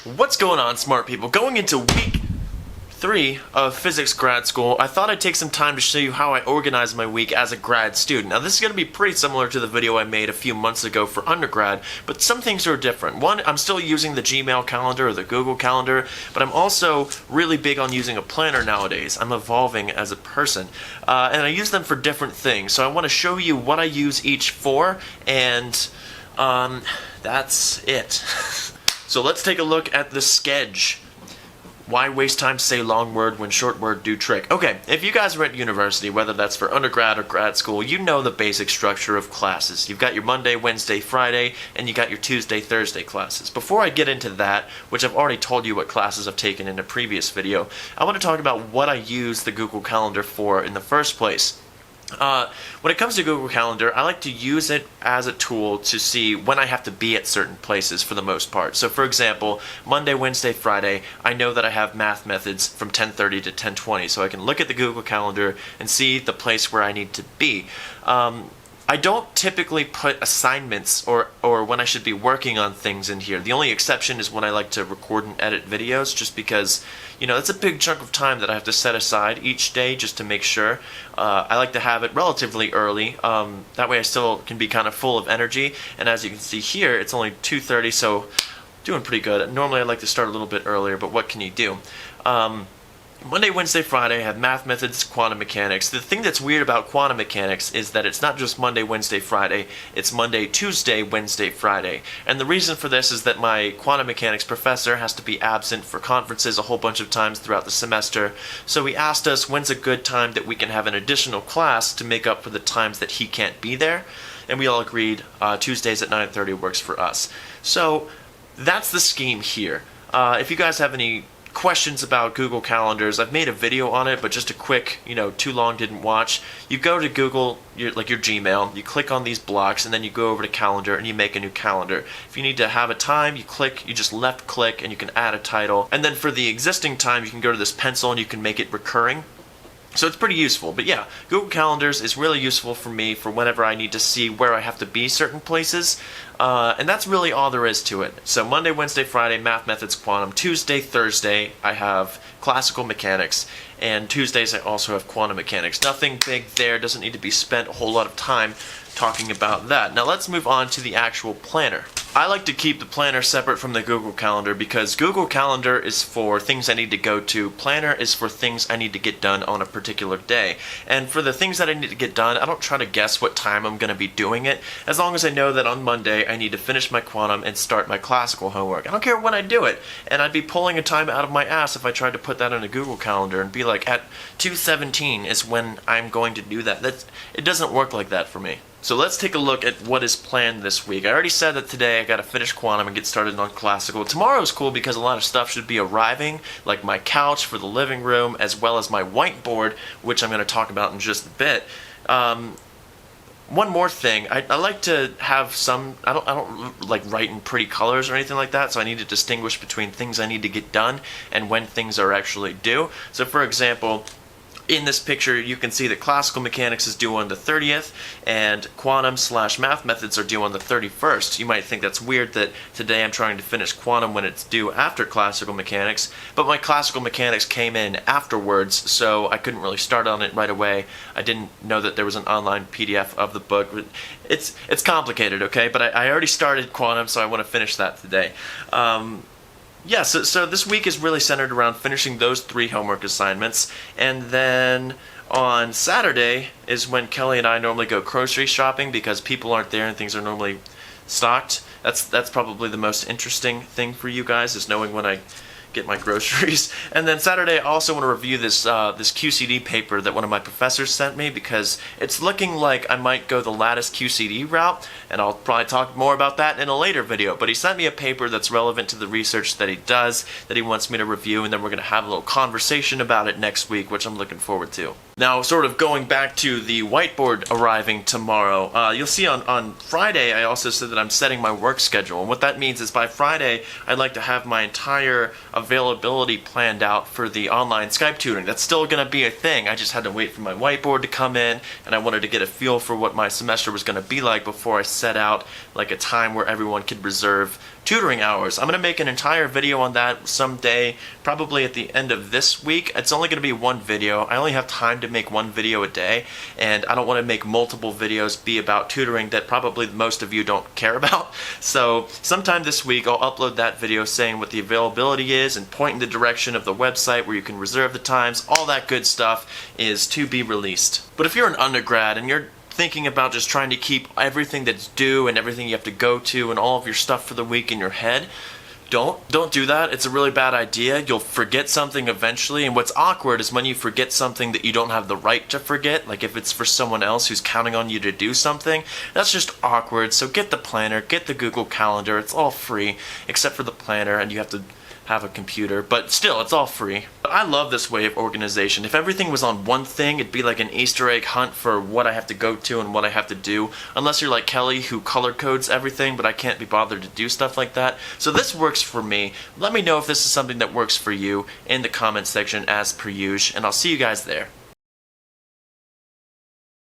What's going on, smart people? Going into week 3 of physics grad school, I thought I'd take some time to show you how I organize my week as a grad student. Now, this is going to be pretty similar to the video I made a few months ago for undergrad, but some things are different. One, I'm still using the Gmail calendar or the Google calendar, but I'm also really big on using a planner nowadays. I'm evolving as a person, and I use them for different things. So I want to show you what I use each for, and that's it. So let's take a look at the sketch. Why waste time to say long word when short word do trick? Okay, if you guys are at university, whether that's for undergrad or grad school, you know the basic structure of classes. You've got your Monday, Wednesday, Friday, and you got your Tuesday, Thursday classes. Before I get into that, which I've already told you what classes I've taken in a previous video, I want to talk about what I use the Google Calendar for in the first place. When it comes to Google Calendar, I like to use it as a tool to see when I have to be at certain places for the most part. So for example, Monday, Wednesday, Friday, I know that I have math methods from 10:30 to 10:20, so I can look at the Google Calendar and see the place where I need to be. I don't typically put assignments or when I should be working on things in here. The only exception is when I like to record and edit videos, just because, you know, it's a big chunk of time that I have to set aside each day just to make sure. I like to have it relatively early. That way I still can be kind of full of energy. And as you can see here, it's only 2:30, so doing pretty good. Normally I like to start a little bit earlier, but what can you do? Monday, Wednesday, Friday, I have math methods, quantum mechanics. The thing that's weird about quantum mechanics is that it's not just Monday, Wednesday, Friday, it's Monday, Tuesday, Wednesday, Friday. And the reason for this is that my quantum mechanics professor has to be absent for conferences a whole bunch of times throughout the semester. So he asked us when's a good time that we can have an additional class to make up for the times that he can't be there. And we all agreed Tuesdays at 9:30 works for us. So that's the scheme here. If you guys have any questions about Google Calendars, I've made a video on it, but just a quick, too long didn't watch. You go to Google, your Gmail, you click on these blocks, and then you go over to Calendar and you make a new calendar. If you need to have a time, you just left click and you can add a title. And then for the existing time, you can go to this pencil and you can make it recurring. So it's pretty useful. But yeah, Google Calendars is really useful for me for whenever I need to see where I have to be certain places. And that's really all there is to it. So Monday, Wednesday, Friday, math methods, quantum. Tuesday, Thursday, I have classical mechanics. And Tuesdays, I also have quantum mechanics. Nothing big there. Doesn't need to be spent a whole lot of time talking about that. Now let's move on to the actual planner. I like to keep the planner separate from the Google Calendar because Google Calendar is for things I need to go to. Planner is for things I need to get done on a particular day. And for the things that I need to get done, I don't try to guess what time I'm going to be doing it, as long as I know that on Monday I need to finish my quantum and start my classical homework. I don't care when I do it. And I'd be pulling a time out of my ass if I tried to put that in a Google Calendar and be like, at 2:17 is when I'm going to do that. It doesn't work like that for me. So let's take a look at what is planned this week. I already said that today I gotta finish quantum and get started on classical. Tomorrow's cool because a lot of stuff should be arriving, like my couch for the living room, as well as my whiteboard, which I'm gonna talk about in just a bit. One more thing, I like to have some, I don't like write in pretty colors or anything like that, so I need to distinguish between things I need to get done and when things are actually due. So for example, in this picture, you can see that classical mechanics is due on the 30th, and quantum/math methods are due on the 31st. You might think that's weird that today I'm trying to finish quantum when it's due after classical mechanics, but my classical mechanics came in afterwards, so I couldn't really start on it right away. I didn't know that there was an online PDF of the book. It's complicated, okay? But I already started quantum, so I want to finish that today. Yeah, so this week is really centered around finishing those 3 homework assignments, and then on Saturday is when Kelly and I normally go grocery shopping because people aren't there and things are normally stocked. That's probably the most interesting thing for you guys, is knowing when I get my groceries. And then Saturday I also want to review this QCD paper that one of my professors sent me, because it's looking like I might go the lattice QCD route, and I'll probably talk more about that in a later video. But he sent me a paper that's relevant to the research that he does, that he wants me to review, and then we're going to have a little conversation about it next week, which I'm looking forward to. Now, sort of going back to the whiteboard arriving tomorrow, you'll see on Friday I also said that I'm setting my work schedule, and what that means is by Friday I'd like to have my entire availability planned out for the online Skype tutoring. That's still going to be a thing. I just had to wait for my whiteboard to come in, and I wanted to get a feel for what my semester was going to be like before I set out like a time where everyone could reserve tutoring hours. I'm going to make an entire video on that someday, probably at the end of this week. It's only going to be one video. I only have time to make one video a day, and I don't want to make multiple videos be about tutoring that probably most of you don't care about. So sometime this week I'll upload that video saying what the availability is and pointing the direction of the website where you can reserve the times. All that good stuff is to be released. But if you're an undergrad and you're thinking about just trying to keep everything that's due and everything you have to go to and all of your stuff for the week in your head, don't do that. It's a really bad idea. You'll forget something eventually, and what's awkward is when you forget something that you don't have the right to forget, like if it's for someone else who's counting on you to do something. That's just awkward. So get the planner, get the Google Calendar. It's all free except for the planner, and you have to have a computer, but still, it's all free. But I love this way of organization. If everything was on one thing, it'd be like an Easter egg hunt for what I have to go to and what I have to do, unless you're like Kelly, who color codes everything, but I can't be bothered to do stuff like that. So this works for me. Let me know if this is something that works for you in the comment section as per usual, and I'll see you guys there.